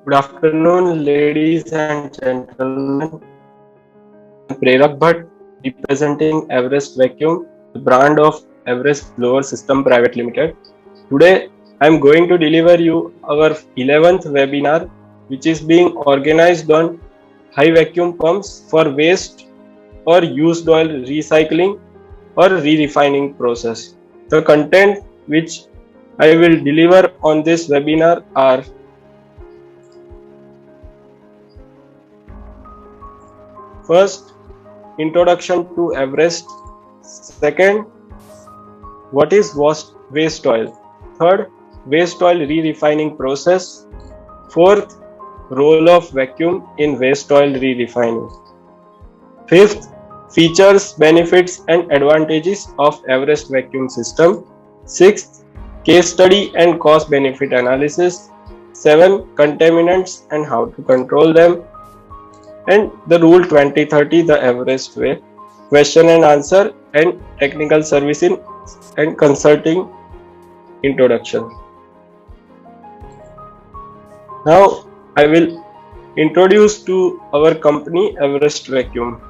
Good afternoon, ladies and gentlemen. I am Prerak Bhatt, representing Everest Vacuum, the brand of Everest Blower System Private Limited. Today, I am going to deliver you our 11th webinar, which is being organized on high vacuum pumps for waste or used oil recycling or re-refining process. The content which I will deliver on this webinar are: first, introduction to Everest. Second, what is waste oil? Third, waste oil re-refining process. Fourth, role of vacuum in waste oil re-refining. Fifth, features, benefits and advantages of Everest vacuum system. Sixth, case study and cost benefit analysis. 7, contaminants and how to control them. And the rule 2030, the Everest way, question and answer and technical servicing and consulting introduction. Now I will introduce to our company Everest Vacuum.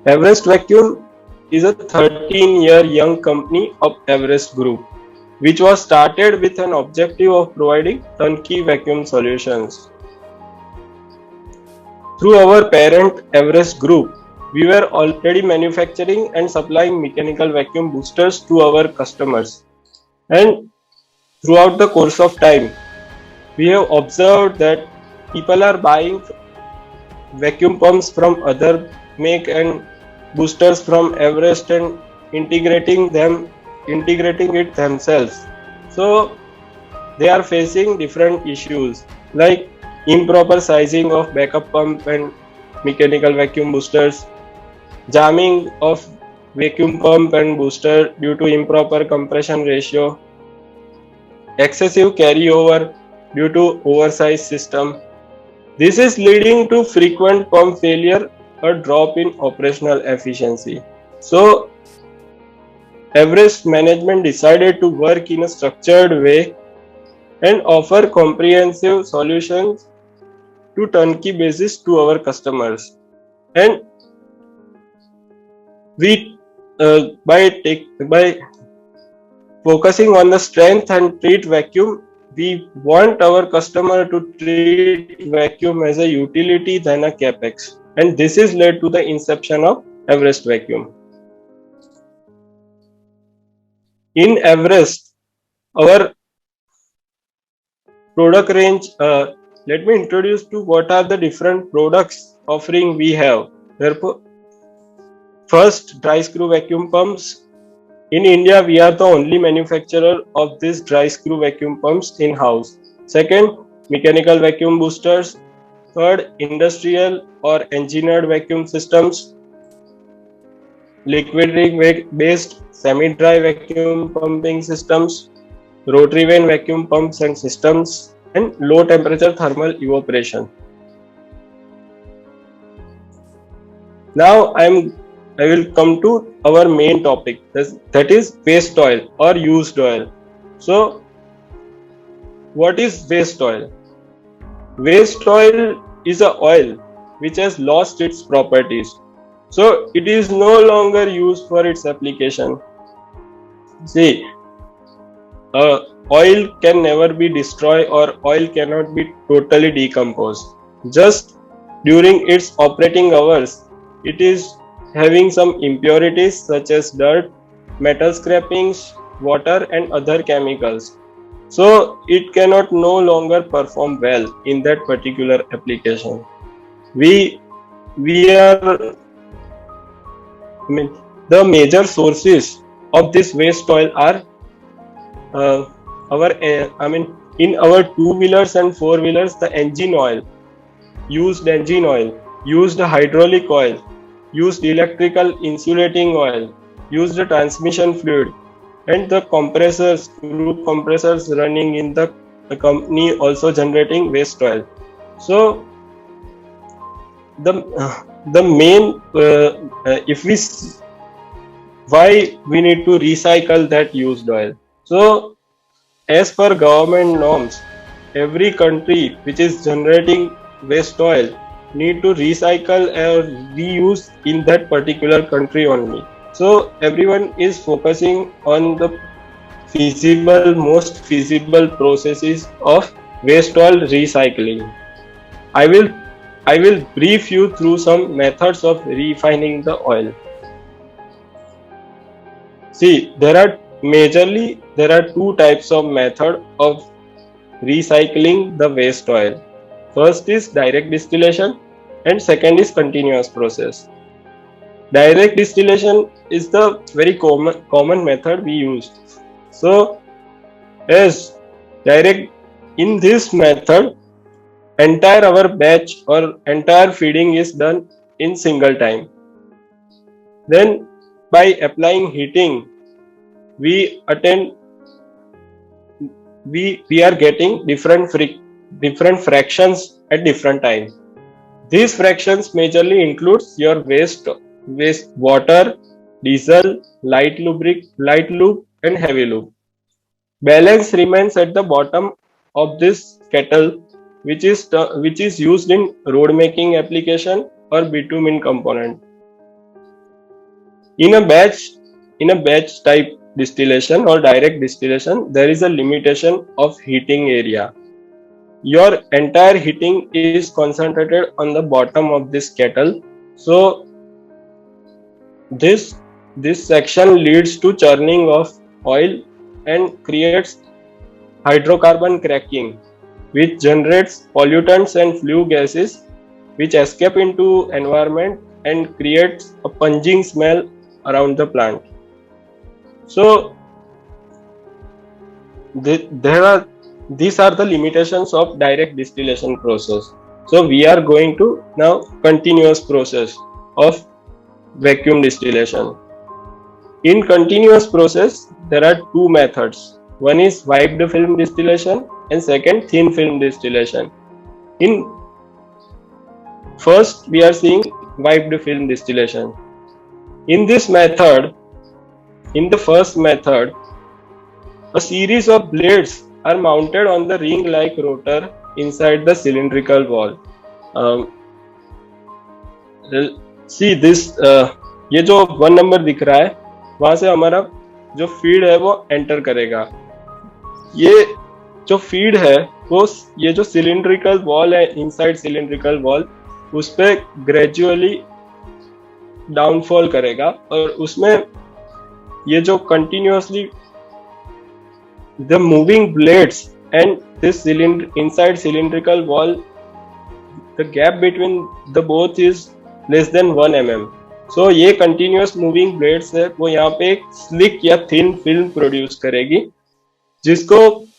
Everest Vacuum is a 13-year young company of Everest Group, which was started with an objective of providing turnkey vacuum solutions. Through our parent Everest Group, we were already manufacturing and supplying mechanical vacuum boosters to our customers. And throughout the course of time, we have observed that people are buying vacuum pumps from other make and boosters from Everest and integrating it themselves. So they are facing different issues like improper sizing of backup pump and mechanical vacuum boosters, jamming of vacuum pump and booster due to improper compression ratio, excessive carryover due to oversized system. This is leading to frequent pump failure or drop in operational efficiency. So Everest management decided to work in a structured way and offer comprehensive solutions to turnkey basis to our customers. And we by focusing on the strength and treat vacuum, we want our customer to treat vacuum as a utility than a capex, and this is led to the inception of Everest Vacuum. In Everest, our product range, let me introduce to what are the different products offering we have. Therefore, first, dry screw vacuum pumps. In India, we are the only manufacturer of these dry screw vacuum pumps in-house. Second, mechanical vacuum boosters. Third, industrial or engineered vacuum systems. Liquid ring based semi-dry vacuum pumping systems. Rotary vane vacuum pumps and systems. And low temperature thermal evaporation. Now I will come to our main topic, that is waste oil or used oil. So what is waste oil? Waste oil is a oil which has lost its properties. So it is no longer used for its application. See, oil can never be destroyed or oil cannot be totally decomposed. Just during its operating hours, it is having some impurities such as dirt, metal scrapings, water and other chemicals. So it cannot no longer perform well in that particular application. The major sources of this waste oil are in our two-wheelers and four-wheelers, the engine oil, used hydraulic oil, used electrical insulating oil, used transmission fluid, and the screw compressors running in the company also generating waste oil. So the main why we need to recycle that used oil. So as per government norms, every country which is generating waste oil need to recycle or reuse in that particular country only. So everyone is focusing on the most feasible processes of waste oil recycling. I will I will brief you through some methods of refining the oil. See, there are two types of method of recycling the waste oil. First is direct distillation and second is continuous process. Direct distillation is the very common method we use. So, as direct in this method, entire our batch or entire feeding is done in single time. Then by applying heating, we attend we are getting different fractions at different times. These fractions majorly includes your waste water, diesel, light lube and heavy lube. Balance remains at the bottom of this kettle, which is used in road making application or bitumen component. In a batch type distillation or direct distillation, there is a limitation of heating area. Your entire heating is concentrated on the bottom of this kettle. So this section leads to churning of oil and creates hydrocarbon cracking, which generates pollutants and flue gases which escape into environment and creates a pungent smell around the plant. So these are the limitations of direct distillation process. So we are going to now continuous process of vacuum distillation. In continuous process, there are two methods. One is wiped film distillation and second thin film distillation. In first, we are seeing wiped film distillation. In this method, in the first method, a series of blades are mounted on the ring-like rotor inside the cylindrical wall. See this, ये जो 1 number दिख रहा है, वहां से हमारा जो feed है वो एंटर करेगा. ये जो फीड है वो ये जो सिलिंड्रिकल वॉल है, इनसाइड सिलिंड्रिकल वॉल, उस पे ग्रेजुअली डाउनफॉल करेगा और उसमें ये जो continuously the moving blades and this inside cylindrical wall, the gap between the both is less than 1 mm. सो ये कंटिन्यूअस मूविंग ब्लेड्स है वो यहाँ पे एक स्लिक या थिन फिल्म प्रोड्यूस करेगी, जिसको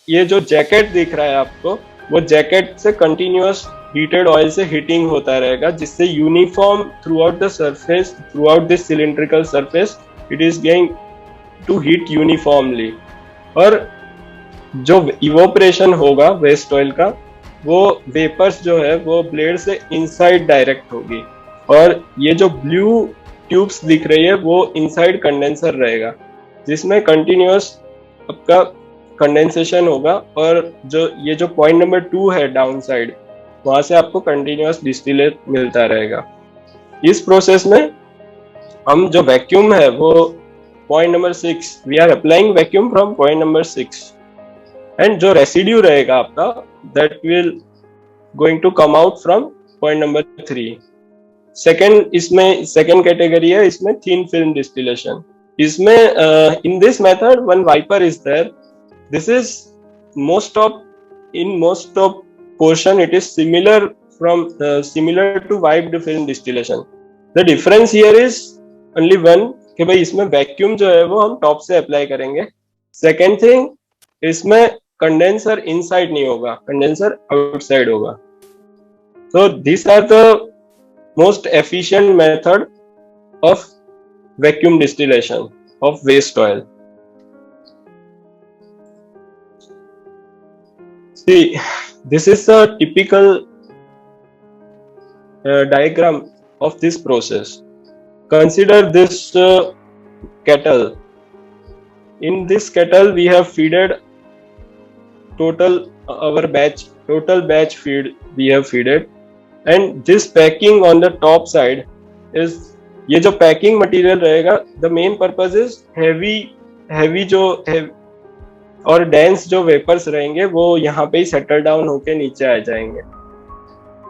ये जो जैकेट दिख रहा है आपको, वो जैकेट से कंटिन्यूअस हीटेड ऑयल से हीटिंग होता रहेगा, जिससे uniform throughout the surface, throughout this cylindrical surface, it is going to heat uniformly. और जो इवोपरेशन होगा वेस्ट ऑयल का, वो वेपर्स जो है वो ब्लेड से इनसाइड डायरेक्ट होगी. और ये जो ब्लू ट्यूब्स दिख रही है वो इनसाइड कंडेंसर रहेगा, जिसमें कंटिन्यूअस आपका कंडेंसेशन होगा. और जो ये जो पॉइंट नंबर 2 है डाउन साइड, वहां से आपको कंटिन्यूअस डिस्टिलेट मिलता रहेगा. इस प्रोसेस में हम जो वैक्यूम है वो point number 6, we are applying vacuum from point number 6, and जो रेसिड्यू रहेगा आपका, that will going to come out from point number 3. इसमें सेकेंड कैटेगरी है, इसमें थिन फिल्म डिस्टिलेशन. इसमें in this method one wiper is there. This is most of portion it is similar to wiped film distillation. The difference here is only one, कि भाई इसमें vacuum जो है वो हम टॉप से अप्लाई करेंगे. सेकेंड थिंग, इसमें कंडेंसर इनसाइड नहीं होगा, कंडेंसर आउटसाइड होगा. So these are the most efficient method of vacuum distillation of waste oil. See, this is a typical diagram of this process. Consider this kettle. In this kettle we have feeded total batch feed we have feeded, and this packing on the top side is, ये जो packing material रहेगा, the main purpose is heavy जो है और dense जो vapours रहेंगे वो यहाँ पे ही सेटल डाउन होके नीचे आ जाएंगे.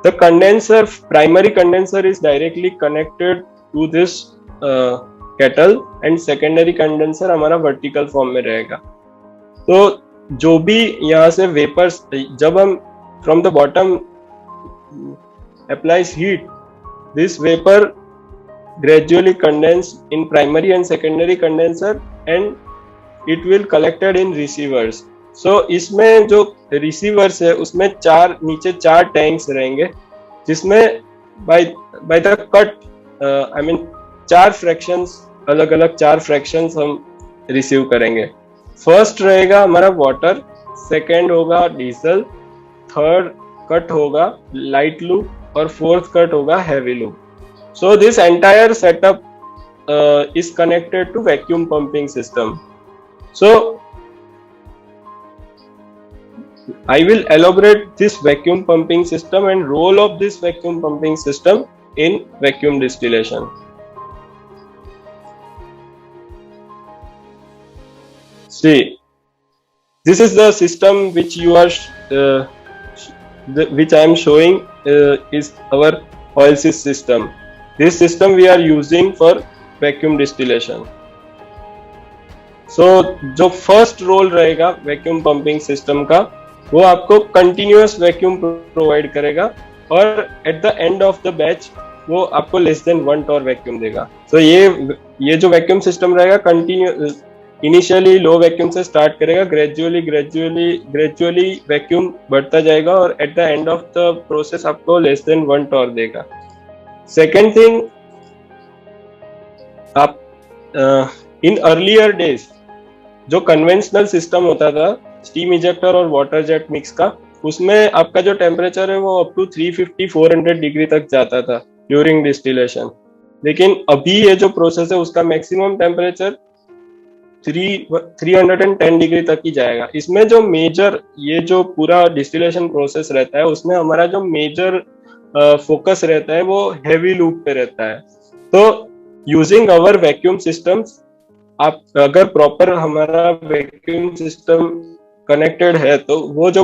The condenser, primary condenser is directly connected to this kettle and secondary condenser हमारा वर्टिकल फॉर्म में रहेगा. तो जो भी यहाँ से वेपर्स, जब हम from the bottom applies heat, this vapor gradually condense in primary and secondary condenser and it will collected in receivers. So इसमें जो receivers है उसमें नीचे चार टैंक्स रहेंगे, जिसमें by the cut I mean चार फ्रैक्शंस, अलग अलग चार फ्रैक्शंस हम रिसीव करेंगे. फर्स्ट रहेगा हमारा वाटर, सेकेंड होगा डीजल, थर्ड कट होगा लाइट लूप और फोर्थ कट होगा heavy lube. So this entire setup is connected to vacuum pumping system. So I will elaborate this vacuum pumping system and role of this vacuum pumping system in vacuum distillation. See, this is the system which you are which I am showing is our Oilsys system. This system we are using for vacuum distillation. So जो first role रहेगा vacuum pumping system का, वो आपको continuous vacuum provide करेगा और at the end of the batch वो आपको less than 1 Tor vacuum देगा. तो ये जो वैक्यूम सिस्टम रहेगा कंटिन्यू, इनिशियली लो वैक्यूम से स्टार्ट करेगा, ग्रेजुअली वैक्यूम बढ़ता जाएगा और at the end of the process आपको लेस देन 1 टॉर देगा. सेकेंड थिंग, आप इन अर्लियर डेज जो कन्वेंशनल सिस्टम होता था स्टीम इजेक्टर और वाटर जेट मिक्स का, उसमें आपका जो टेम्परेचर है वो अप टू 350-400 डिग्री तक जाता था ड्यूरिंग डिस्टिलेशन. लेकिन अभी ये जो प्रोसेस है उसका मैक्सिमम टेम्परेचर 310 डिग्री तक ही जाएगा. इसमें जो मेजर, ये जो पूरा डिस्टिलेशन प्रोसेस रहता है उसमें हमारा जो मेजर फोकस रहता है वो हैवी लूप पे रहता है. तो यूजिंग अवर वैक्यूम सिस्टम्स, आप अगर प्रॉपर हमारा वैक्यूम सिस्टम कनेक्टेड है तो वो जो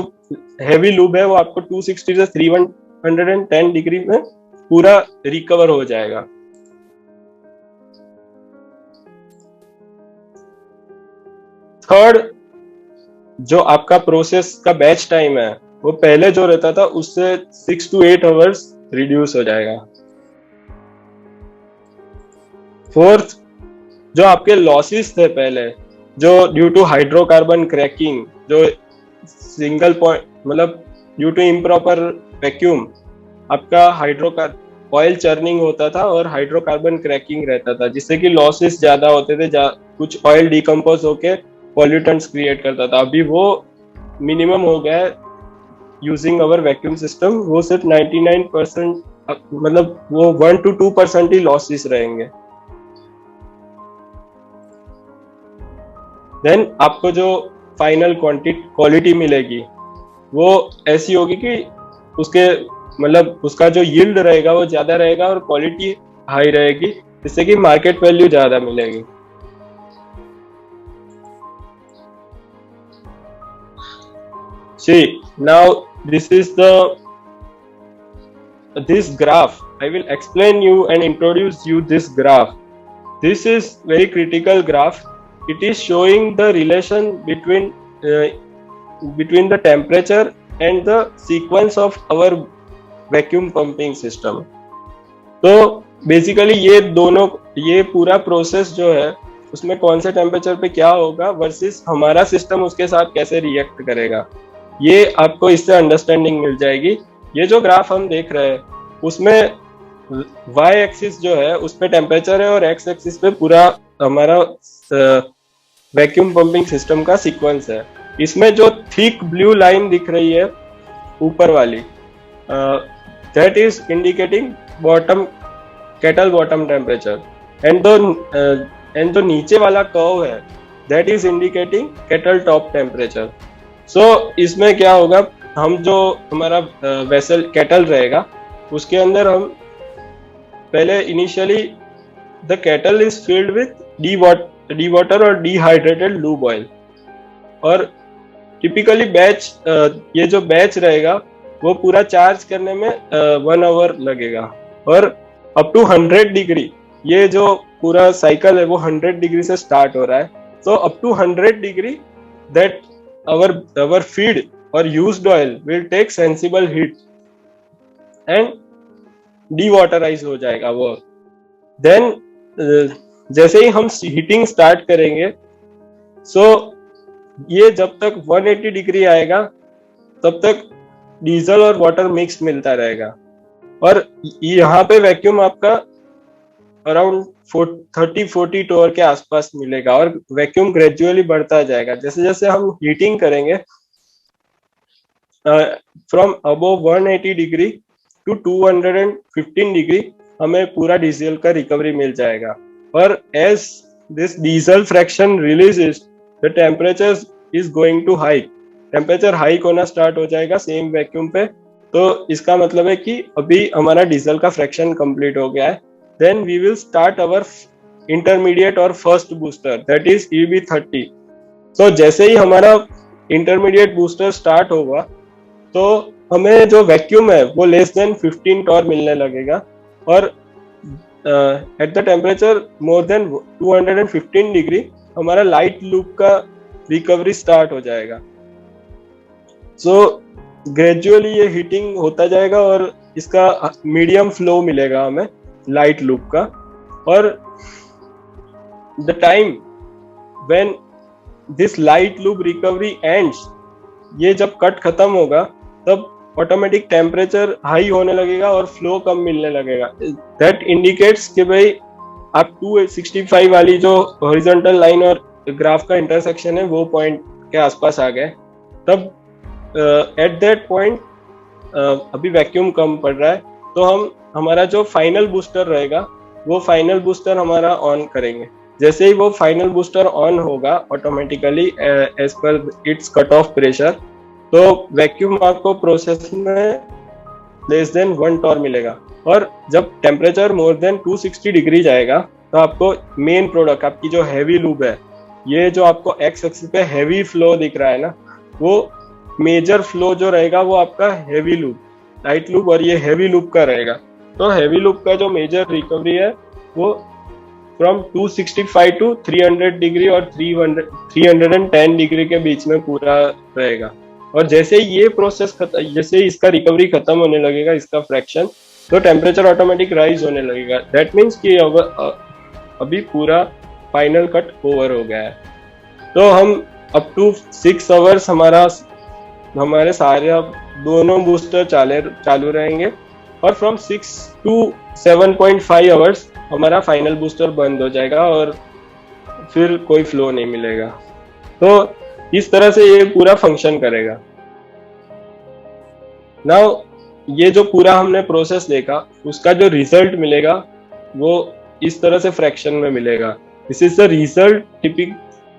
हैवी लूप है वो आपको 260 से 310 डिग्री में पूरा रिकवर हो जाएगा. थर्ड, जो आपका प्रोसेस का बैच टाइम है वो पहले जो रहता था उससे 6 to 8 आवर्स रिड्यूस हो जाएगा. फोर्थ, जो आपके लॉसेस थे पहले, जो ड्यू टू हाइड्रोकार्बन क्रैकिंग, जो सिंगल पॉइंट मतलब ड्यू टू इम्प्रॉपर वैक्यूम आपका ऑयल चर्निंग होता था और हाइड्रोकार्बन क्रैकिंग रहता था, जिससे कि लॉसेस ज्यादा होते थे, कुछ ऑयल डिकम्पोज होके पॉल्यूटेंट्स क्रिएट करता था. अभी वो मिनिमम हो गया है यूजिंग अवर वैक्यूम सिस्टम. वो सिर्फ 99%, मतलब वो 1 to 2% ही लॉसेस रहेंगे. देन आपको जो फाइनल क्वालिटी मिलेगी वो ऐसी होगी कि उसके मतलब उसका जो यील्ड रहेगा वो ज्यादा रहेगा और क्वालिटी हाई रहेगी, जिससे कि मार्केट वैल्यू ज्यादा मिलेगी. See, now this graph. I will explain you and introduce you this graph. This is very critical graph. It is showing the relation between the temperature and the sequence of our vacuum pumping system. तो basically ये पूरा process जो है उसमें कौन से temperature पे क्या होगा वर्सेस हमारा सिस्टम उसके साथ कैसे रिएक्ट करेगा, ये आपको इससे अंडरस्टैंडिंग मिल जाएगी. ये जो ग्राफ हम देख रहे हैं उसमें y एक्सिस जो है उस पे टेम्परेचर है और x एक्सिस पे पूरा हमारा वैक्यूम पंपिंग सिस्टम का सीक्वेंस है. इसमें जो थिक ब्लू लाइन दिख रही है ऊपर वाली, that is indicating kettle bottom temperature, and जो नीचे वाला कर्व है that is indicating kettle top temperature. So इसमें क्या होगा, हम जो हमारा वेसल केटल रहेगा उसके अंदर हम पहले initially the kettle is filled with D water और डिहाइड्रेटेड लूब ऑयल। और टिपिकली बैच ये जो बैच रहेगा वो पूरा चार्ज करने में 1 आवर लगेगा। और अप टू 100 डिग्री, ये जो पूरा साइकिल है वो 100 डिग्री से स्टार्ट हो रहा है। तो up to 100 degree that our feed or used oil will take sensible heat and dewaterize हो जाएगा वो। देन जैसे ही हम हीटिंग स्टार्ट करेंगे, सो ये जब तक 180 डिग्री आएगा तब तक डीजल और वाटर मिक्स मिलता रहेगा। और यहाँ पे वैक्यूम आपका अराउंड 30-40 टोर के आसपास मिलेगा और वैक्यूम ग्रेजुअली बढ़ता जाएगा जैसे जैसे हम हीटिंग करेंगे। From above 180 degree to 215 degree हमें पूरा डीजल का रिकवरी मिल जाएगा। और as this diesel fraction releases the temperature is going to hike, temperature hike होना स्टार्ट हो जाएगा सेम वैक्यूम पे। तो इसका मतलब है कि अभी हमारा डीजल का फ्रैक्शन कंप्लीट हो गया है। Then we will start our intermediate और first booster, that is EB30। So जैसे ही हमारा intermediate booster start होगा तो हमें जो वैक्यूम है वो लेस देन 15 टॉर मिलने लगेगा। और at the temperature more than 215 degree हमारा लाइट लूप का रिकवरी स्टार्ट हो जाएगा। सो ग्रेजुअली ये हीटिंग होता जाएगा और इसका मीडियम फ्लो मिलेगा हमें लाइट लूप का। और the time when this light loop recovery ends, ये जब कट खत्म होगा तब ऑटोमेटिक टेम्परेचर हाई होने लगेगा और फ्लो कम मिलने लगेगा। दैट इंडिकेट्स कि भाई आप 265 वाली जो हॉरिजॉन्टल लाइन और ग्राफ का इंटरसेक्शन है वो पॉइंट के आसपास आ गए। तब एट दैट पॉइंट अभी वैक्यूम कम पड़ रहा है तो हम हमारा जो फाइनल बूस्टर रहेगा वो फाइनल बूस्टर हमारा ऑन करेंगे। जैसे ही वो फाइनल बूस्टर ऑन होगा automatically as per its cut off pressure, तो वैक्यूम आपको प्रोसेस में लेस देन 1 टॉर मिलेगा। और जब टेम्परेचर मोर देन 260 डिग्री जाएगा तो आपको मेन प्रोडक्ट आपकी जो हैवी लूप है, ये जो आपको एक्स एक्सिस पे हैवी फ्लो दिख रहा है ना, वो मेजर फ्लो जो रहेगा वो आपका हैवी लूप, लाइट लूप और ये हैवी लूप का रहेगा। तो हैवी लूप का जो मेजर रिकवरी है वो फ्रॉम 265 टू 300 डिग्री और 310 डिग्री के बीच में पूरा रहेगा। और जैसे ये प्रोसेस जैसे इसका रिकवरी खत्म होने लगेगा इसका फ्रैक्शन, तो टेम्परेचर ऑटोमेटिक राइज होने लगेगा। दैट मीन्स कि अभी पूरा फाइनल कट ओवर हो गया है। तो हम अप टू 6 आवर्स हमारे सारे दोनों बूस्टर चालू रहेंगे और फ्रॉम 6 to 7.5 आवर्स हमारा फाइनल बूस्टर बंद हो जाएगा और फिर कोई फ्लो नहीं मिलेगा। तो इस तरह से ये पूरा फंक्शन करेगा। नाउ ये जो पूरा हमने प्रोसेस देखा उसका जो रिजल्ट मिलेगा वो इस तरह से फ्रैक्शन में मिलेगा। This is the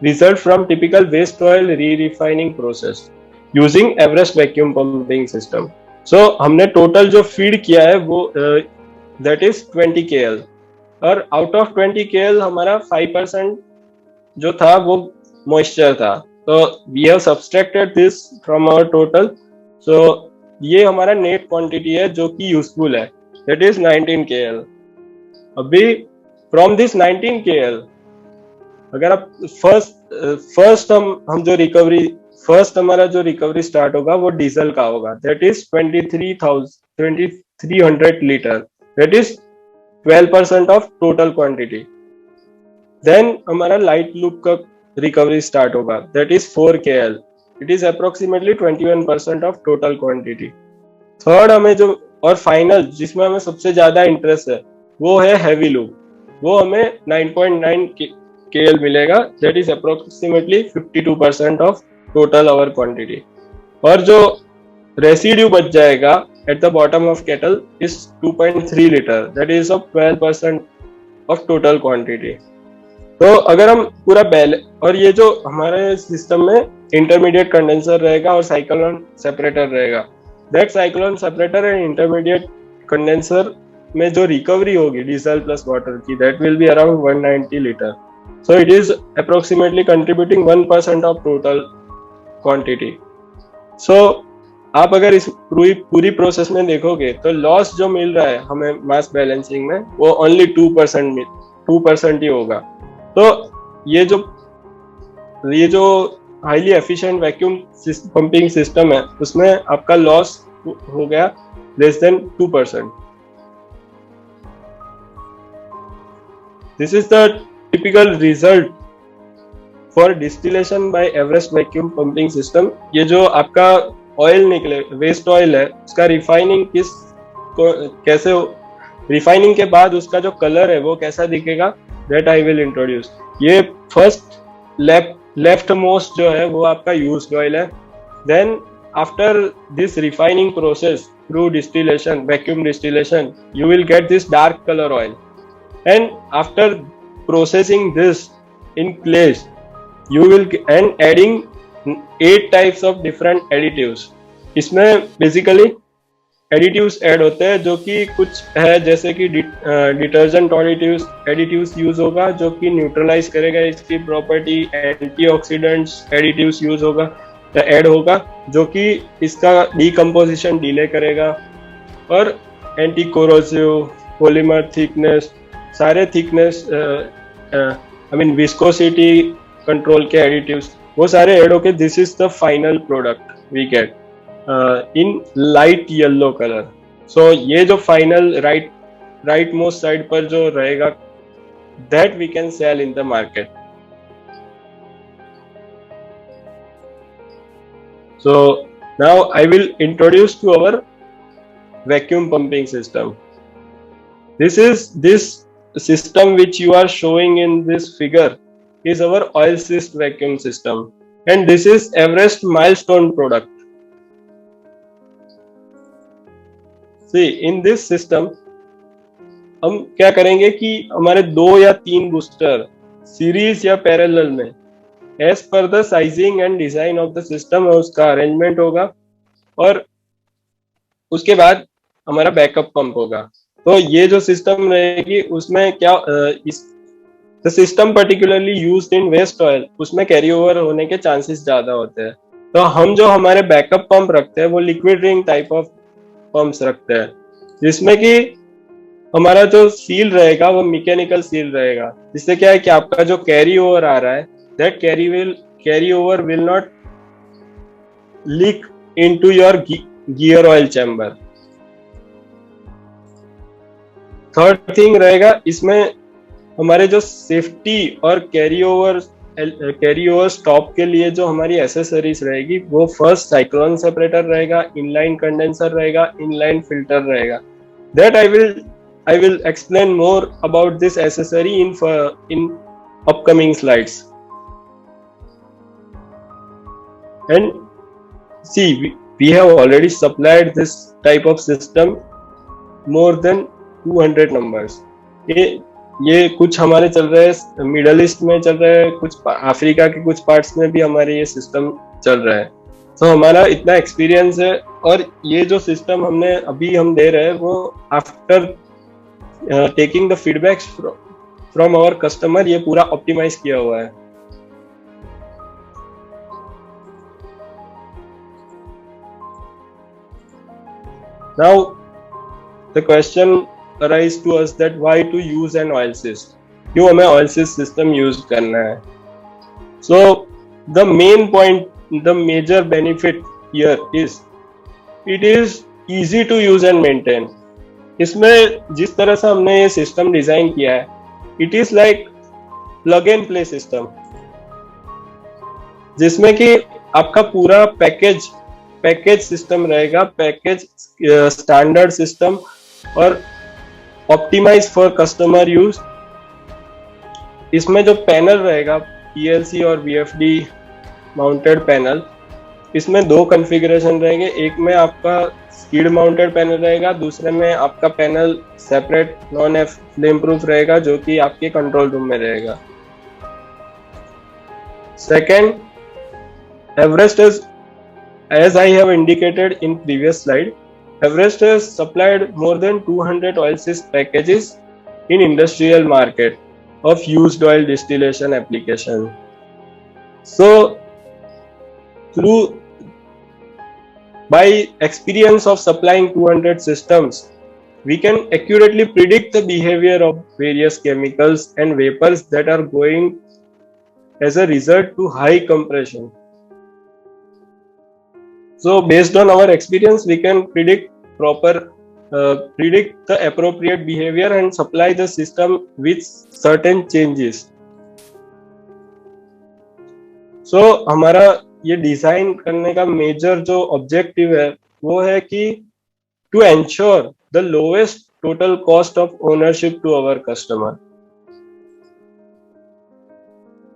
result from typical waste oil re-refining process using Everest vacuum pumping system. So हमने टोटल जो फीड किया है वो दैट इज 20 KL और आउट ऑफ 20 KL हमारा 5% जो था वो मॉइस्चर था। तो we have subtracted this from our total. So ये हमारा नेट क्वांटिटी है जो कि यूजफुल है, दैट इज 19 KL। अभी फ्रॉम दिस 19 KL अगर आप फर्स्ट हम जो रिकवरी हमारा जो रिकवरी स्टार्ट होगा वो डीजल का होगा, that is 2300 litre, that is 12% of total quantity. Then हमारा लाइट लूप का रिकवरी स्टार्ट होगा, that is 4 KL, it is approximately 21% of total quantity. Third हमें जो और फाइनल जिसमें हमें सबसे ज्यादा इंटरेस्ट है वो है हैवी लूप, वो हमें 9.9 KL मिलेगा, that is approximately 52% of total our quantity. और जो रेसिड्यू बच जाएगा at the bottom of kettle is 2.3 litre, that is of 12% of total quantity. तो अगर हम पूरा बैलेंस, और ये जो हमारे सिस्टम में इंटरमीडिएट कंडेंसर रहेगा और साइक्लोन सेपरेटर रहेगा। That cyclone separator and intermediate condenser में जो रिकवरी होगी डीजल प्लस वाटर की, that will be around 190 litre. So it is approximately contributing 1% of total quantity. So आप अगर इस पूरी प्रोसेस में देखोगे तो लॉस जो मिल रहा है हमें मास बैलेंसिंग में वो ओनली 2% ही होगा। तो ये जो highly efficient vacuum pumping system है उसमें आपका लॉस हो गया less than 2%। This is the typical result for distillation by Everest vacuum pumping system. ये जो आपका ऑयल निकले, वेस्ट ऑयल है, उसका रिफाइनिंग कैसे रिफाइनिंग के बाद उसका जो कलर है वो कैसा दिखेगा, दैट आई विल इंट्रोड्यूस। ये फर्स्ट लेफ्ट मोस्ट जो है वो आपका यूज्ड ऑयल है। Then after this refining process through distillation, vacuum distillation, you will get this dark color oil, and after processing this in place you will and adding 8 types of different additives। इसमें basically additives add होते हैं जो कि कुछ है जैसे कि detergent additives use होगा जो कि न्यूट्रलाइज करेगा इसकी प्रॉपर्टी। एंटीऑक्सीडेंट्स एडिटिव्स यूज होगा ऐड होगा जो कि इसका डीकम्पोजिशन डिले करेगा। और एंटी कोरोसिव, पॉलीमर थिकनेस, सारे थिकनेस विस्कोसिटी कंट्रोल के एडिटिव्स वो सारे ऐड होके this is the final product we get in light yellow colour. So ये जो फाइनल राइट मोस्ट साइड पर जो रहेगा that we can sell in the market. So now I will introduce to our vacuum pumping system. This system which you are showing in this figure is our oil cyst vacuum system, and this is Everest milestone product. See, in this system हम क्या करेंगे कि हमारे 2 या 3 booster series या parallel में as per the sizing and design of the system उसका arrangement होगा और उसके बाद हमारा बैकअप पंप होगा। तो ये जो सिस्टम रहेगी उसमें क्या the system particularly used in waste oil, उसमें कैरी ओवर होने के चांसेस ज्यादा होते हैं। तो हम जो हमारे बैकअप पंप रखते हैं वो liquid ring type of pumps रखते हैं जिसमें कि हमारा जो सील रहेगा वो मैकेनिकल सील रहेगा, जिससे क्या है कि आपका जो कैरी ओवर आ रहा है that carry over will not leak into your gear oil chamber. Third thing रहेगा इसमें हमारे जो सेफ्टी और कैरी ओवर स्टॉप के लिए जो हमारी एसेसरीज रहेगी वो फर्स्ट साइक्लोन सेपरेटर रहेगा, इनलाइन कंडेंसर रहेगा, इनलाइन फिल्टर रहेगा। That I will explain more about this accessory in upcoming slides. And see we have already supplied this type of system more than 200 numbers। ये कुछ हमारे चल रहे हैं middle east में चल रहे हैं, कुछ अफ्रीका के कुछ पार्ट्स में भी हमारे ये सिस्टम चल रहा है। तो हमारा इतना एक्सपीरियंस है और ये जो सिस्टम हम दे रहे हैं वो after taking the feedbacks from our customer ये पूरा ऑप्टिमाइज किया हुआ है। Now the question arises to us that why to use an oil cyst? क्यों हमें oil cyst system use करना है? So the main point, the major benefit here is it is easy to use and maintain। इसमें जिस तरह से हमने ये सिस्टम डिजाइन किया है it is like plug and play system, जिसमें कि आपका पूरा पैकेज सिस्टम रहेगा, पैकेज स्टैंडर्ड सिस्टम और ऑप्टिमाइज फॉर कस्टमर यूज। इसमें जो पैनल रहेगा पीएलसी और वीएफडी माउंटेड पैनल, इसमें 2 कॉन्फ़िगरेशन रहेंगे। एक में आपका स्किड माउंटेड पैनल रहेगा, दूसरे में आपका panel separate non flame proof रहेगा जो कि आपके कंट्रोल रूम में रहेगा। Second, Everest is, as I have indicated in previous slide, Everest has supplied more than 200 oilseed packages in industrial market of used oil distillation application. So through by experience of supplying 200 systems, we can accurately predict the behavior of various chemicals and vapors that are going as a result to high compression. So based on our experience, we can predict the appropriate behavior and supply the system with certain changes. So हमारा ये design करने का major जो objective है वो है कि to ensure the lowest total cost of ownership to our customer.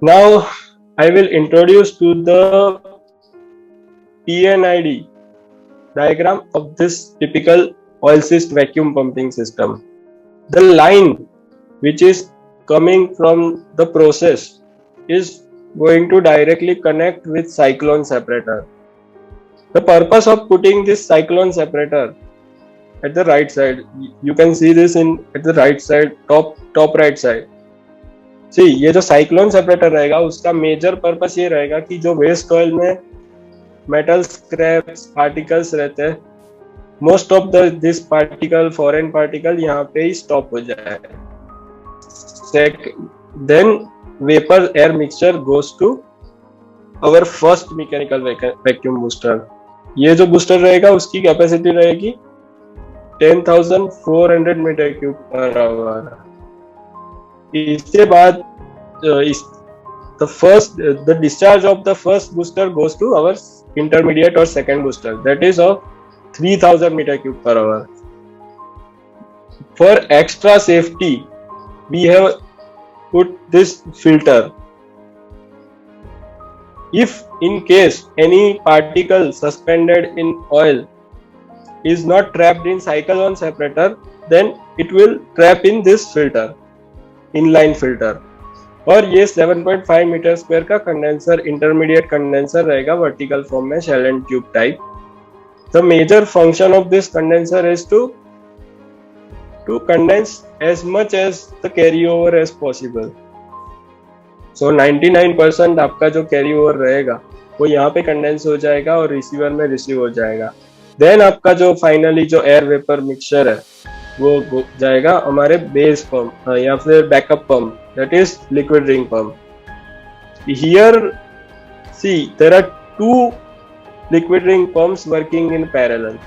Now I will introduce to the PNID diagram of this typical oil cyst vacuum pumping system. The line which is coming from the process is going to directly connect with cyclone separator. The purpose of putting this cyclone separator at the right side, you can see this at the right side, top right side. See, ये जो cyclone separator रहेगा उसका major purpose ये रहेगा कि जो waste oil में metal scraps particles रहते हैं, most of this particle, foreign particle यहाँ पे ही stop हो जाए. Then vapor air mixture goes to our first mechanical vacuum booster. ये जो booster रहेगा उसकी capacity रहेगी 10,400 मीटर क्यूब पर आवर. इसके बाद the discharge of the first booster goes to our intermediate or second booster, that is of 3,000 meter cube per hour. For extra safety, we have put this filter. If in case any particle suspended in oil is not trapped in cyclone separator, then it will trap in this filter, inline filter. और ये 7.5 metre square का condenser, intermediate condenser रहेगा vertical form में, shell and tube type. The major function of this condenser is to condense as much as the carry over as possible. So 99% आपका जो carry over रहेगा वो यहाँ पे condense हो जाएगा और रिसीवर में रिसीव हो जाएगा. देन आपका जो फाइनली जो एयर वेपर मिक्सचर है वो जाएगा हमारे बेस पंप या फिर backup pump, that is liquid ring pump. Here see there are two liquid ring pumps working in parallel.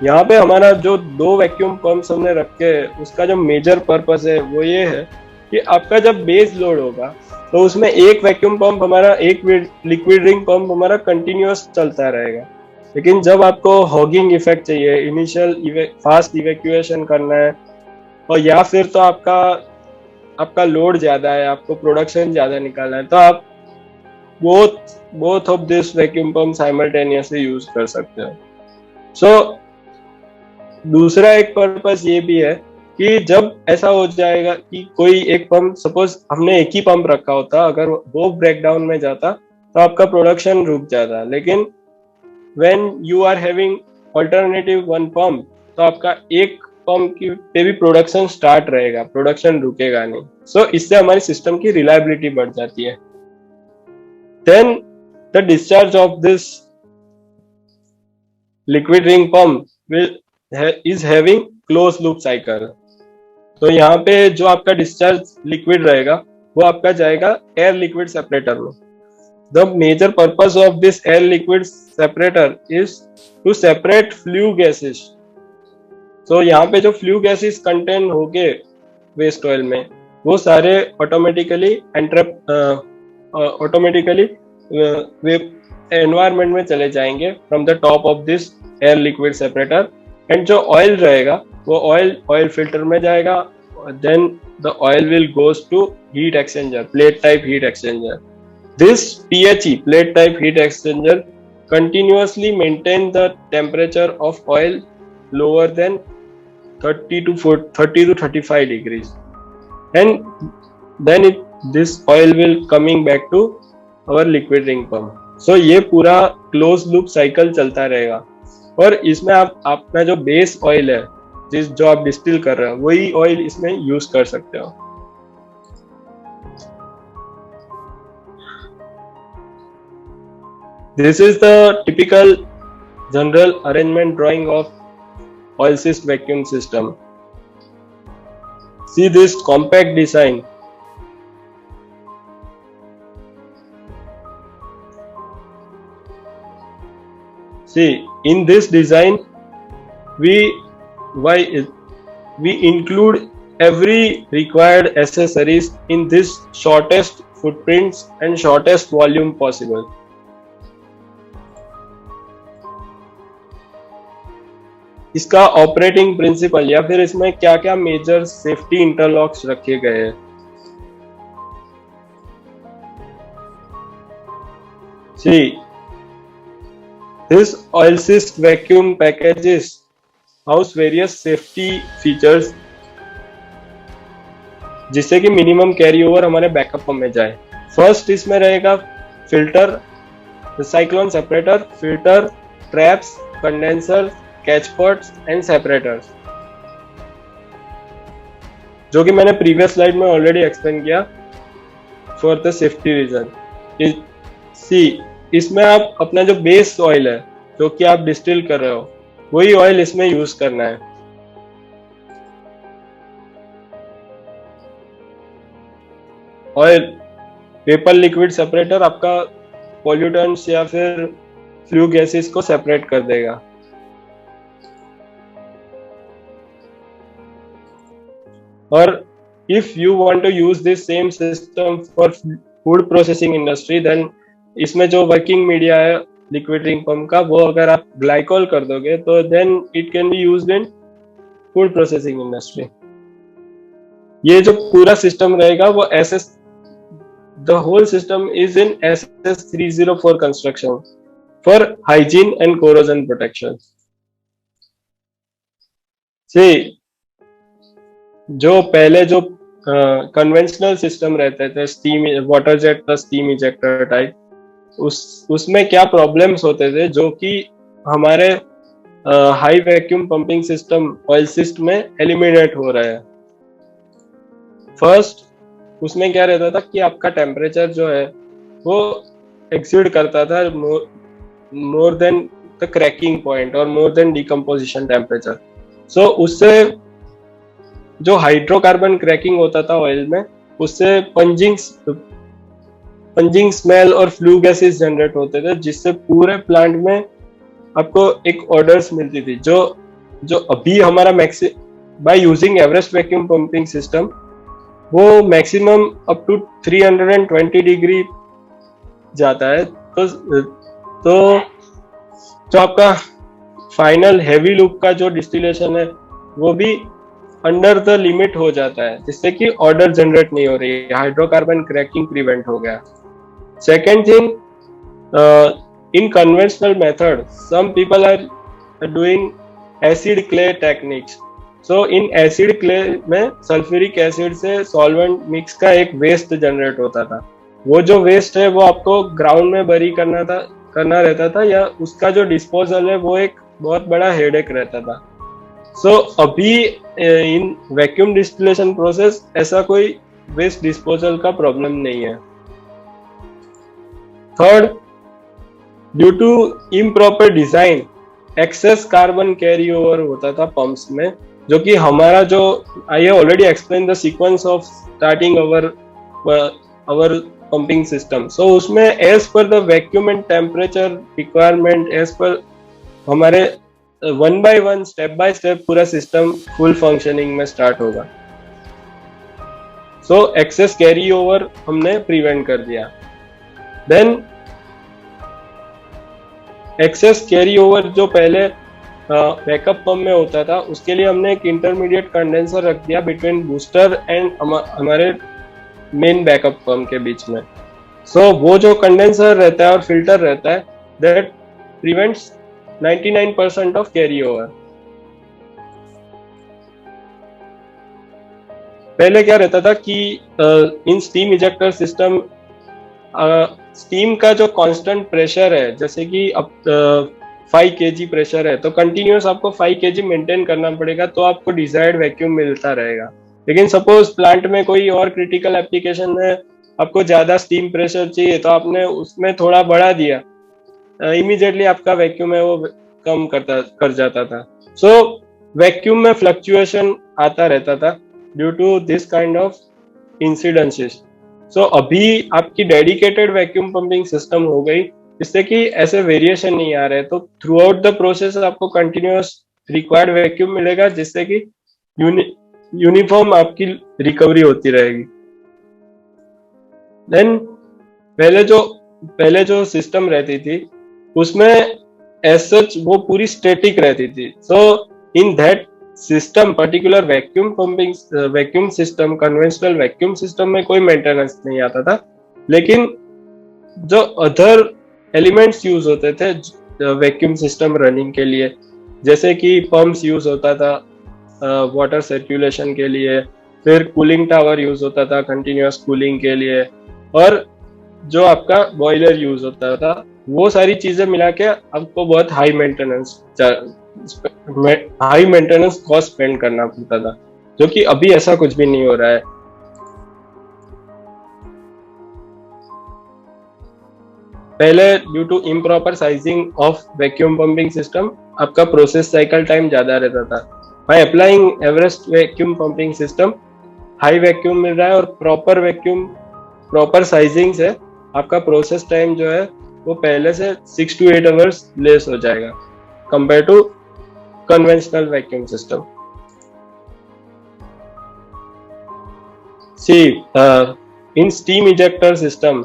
यहाँ पे हमारा जो दो वैक्यूम पंप्स हमने रखे हैं उसका जो मेजर पर्पस है वो ये है कि आपका जब बेस लोड होगा तो उसमें एक वैक्यूम पंप हमारा, एक लिक्विड रिंग पंप हमारा कंटिन्यूअस चलता रहेगा. लेकिन जब आपको हॉगिंग इफेक्ट चाहिए, इनिशियल फास्ट इवैक्यूएशन करना है और या फिर तो आपका लोड ज्यादा है, आपको प्रोडक्शन ज्यादा निकालना है, तो आप both of this vacuum pump simultaneously use कर सकते हो. सो दूसरा एक पर्पस ये भी है कि जब ऐसा हो जाएगा कि कोई एक पंप, सपोज हमने एक ही पंप रखा होता, अगर वो ब्रेकडाउन में जाता तो आपका प्रोडक्शन रुक जाता. लेकिन when you are having alternative one pump, तो आपका एक पंप की पे भी प्रोडक्शन स्टार्ट रहेगा, प्रोडक्शन रुकेगा नहीं. सो इससे हमारी सिस्टम की रिलायबिलिटी बढ़ जाती है. Then the discharge of this liquid ring pump is having close loop cycle. तो यहाँ पे जो आपका डिस्चार्ज लिक्विड रहेगा वो आपका जाएगा एयर लिक्विड सेपरेटर में. The major purpose of this air liquid separator is to separate flue gases. So यहाँ पे जो flue gases contain होंगे waste oil में वो सारे automatically environment में चले जाएंगे from the top of this air liquid separator. And जो oil रहेगा वो oil filter में जाएगा. Then the oil will goes to heat exchanger, plate type heat exchanger. This PHE, plate type heat exchanger, continuously maintain the temperature of oil lower than 30 to 35 degrees, and then this oil will coming back to our liquid ring pump. सो ये पूरा close loop cycle चलता रहेगा और इसमें आप अपना जो base oil है जो आप डिस्टिल कर रहे हो वही ऑयल इसमें यूज कर सकते हो. This is the typical general arrangement drawing of oil cyst vacuum system. See this compact design. See, in this design, we include every required accessories in this shortest footprints and shortest volume possible. इसका operating principal या फिर इसमें क्या क्या major safety interlocks रखे गए हैं. See, this oil cyst vacuum packages house various safety features जिससे कि मिनिमम कैरी ओवर हमारे बैकअप पंप में जाए. फर्स्ट इसमें रहेगा filter, cyclone separator, filter, traps, condenser, catch pots and separators, जो कि मैंने प्रीवियस स्लाइड में ऑलरेडी एक्सप्लेन किया फॉर द सेफ्टी रीजन. सी, इसमें आप अपना जो बेस ऑयल है जो कि आप डिस्टिल कर रहे हो वही ऑयल इसमें यूज करना है. ऑयल वेपर लिक्विड सेपरेटर आपका पॉल्यूटेंट्स या फिर फ्लू गैसेस को सेपरेट कर देगा. और if you want to use this same system for food processing industry, then इसमें जो वर्किंग मीडिया है लिक्विड रिंग पंप का वो अगर आप ग्लाइकोल कर दोगे तो then it can be used in food processing industry. ये जो पूरा सिस्टम रहेगा वो SS, the whole system is in SS 304 construction for hygiene and corrosion protection. See, जो पहले जो कन्वेंशनल सिस्टम रहते थे steam water jet plus steam ejector type, उसमें क्या प्रॉब्लम्स होते थे जो कि हमारे high vacuum pumping system oil cyst में एलिमिनेट हो रहा है. फर्स्ट उसमें क्या रहता था कि आपका टेम्परेचर जो है वो एक्सीड करता था more than the cracking point और मोर देन डिकम्पोजिशन टेम्परेचर. सो उससे जो हाइड्रोकार्बन क्रैकिंग होता था ऑयल में उससे पंजिंग स्मेल और फ्लू गैसेस जनरेट होते थे जिससे पूरे प्लांट में आपको एक ऑर्डर्स मिलती थी. जो अभी हमारा by using Everest vacuum pumping system वो मैक्सिमम अप टू 320 डिग्री जाता है. तो जो आपका फाइनल हैवी लूप का जो डिस्टिलेशन है वो भी अंडर द लिमिट हो जाता है जिससे कि ऑर्डर जनरेट नहीं हो रही है, हाइड्रोकार्बन क्रैकिंग प्रिवेंट हो गया. Second thing, in conventional method some people are doing acid clay techniques. So in acid clay में सल्फ्यूरिक एसिड से सॉल्वेंट मिक्स का एक वेस्ट जनरेट होता था. वो जो वेस्ट है वो आपको ग्राउंड में बरी करना रहता था या उसका जो डिस्पोजल है वो एक बहुत बड़ा हेडेक रहता था. सो अभी इन वैक्यूम डिस्टिलेशन प्रोसेस ऐसा कोई वेस्ट डिस्पोजल का प्रॉब्लम नहीं है. Third, due to improper design excess carbon carry over होता था पंप्स में, जो कि हमारा जो I have already explain the sequence of starting our pumping system. So उसमें as per the vacuum and temperature requirement as per हमारे one by one step by step पूरा सिस्टम फुल फंक्शनिंग में start होगा. So excess carry over हमने prevent कर दिया. Then access carry over जो पहले बैकअप पंप में होता था उसके लिए हमने एक इंटरमीडिएट कंडेंसर रख दिया बिटवीन बूस्टर एंड हमारे मेन बैकअप पंप के बीच में. सो वो जो कंडेंसर रहता है और फिल्टर रहता है that prevents 99% of carry over. पहले क्या रहता था कि in steam ejector system steam का जो कांस्टेंट प्रेशर है, जैसे कि अब 5 kg प्रेशर है तो कंटिन्यूस आपको 5 kg मेंटेन करना पड़ेगा, तो आपको डिजायर्ड वैक्यूम मिलता रहेगा। लेकिन सपोज प्लांट में कोई और क्रिटिकल एप्लीकेशन है, आपको ज्यादा स्टीम प्रेशर चाहिए, तो आपने उसमें थोड़ा बढ़ा दिया, इमीडिएटली आपका वैक्यूम है वो कम कर जाता था। सो वैक्यूम में फ्लक्चुएशन आता रहता था due to this kind of incidences. So अभी आपकी डेडिकेटेड वैक्यूम पंपिंग सिस्टम हो गई, जिससे कि ऐसे वेरिएशन नहीं आ रहे, तो थ्रू आउट द प्रोसेस आपको कंटिन्यूअस रिक्वायर्ड वैक्यूम मिलेगा, जिससे कि यूनिफॉर्म आपकी रिकवरी होती रहेगी। देन पहले जो सिस्टम रहती थी उसमें एज सच वो पूरी स्टैटिक रहती थी। So in that system particular vacuum system, conventional vacuum system में कोई मेंटेनेंस नहीं आता था। लेकिन जो अदर एलिमेंट्स यूज होते थे वैक्यूम सिस्टम रनिंग के लिए, जैसे कि पंप्स यूज होता था वाटर सर्कुलेशन के लिए, फिर कूलिंग टावर यूज होता था कंटिन्यूअस कूलिंग के लिए, और जो आपका बॉयलर यूज होता था, वो सारी चीजें मिला के आपको बहुत हाई मेंटेनेंस कॉस्ट स्पेंड करना पड़ता था, जो कि अभी ऐसा कुछ भी नहीं हो रहा है। पहले due to improper sizing of vacuum pumping system आपका प्रोसेस साइकिल टाइम ज्यादा रहता था। By applying Everest vacuum pumping system high vacuum मिल रहा है, और प्रॉपर साइजिंग से आपका प्रोसेस टाइम जो है वो पहले से 6 to 8 आवर्स लेस हो जाएगा compare to conventional vacuum system. See, in steam ejector system,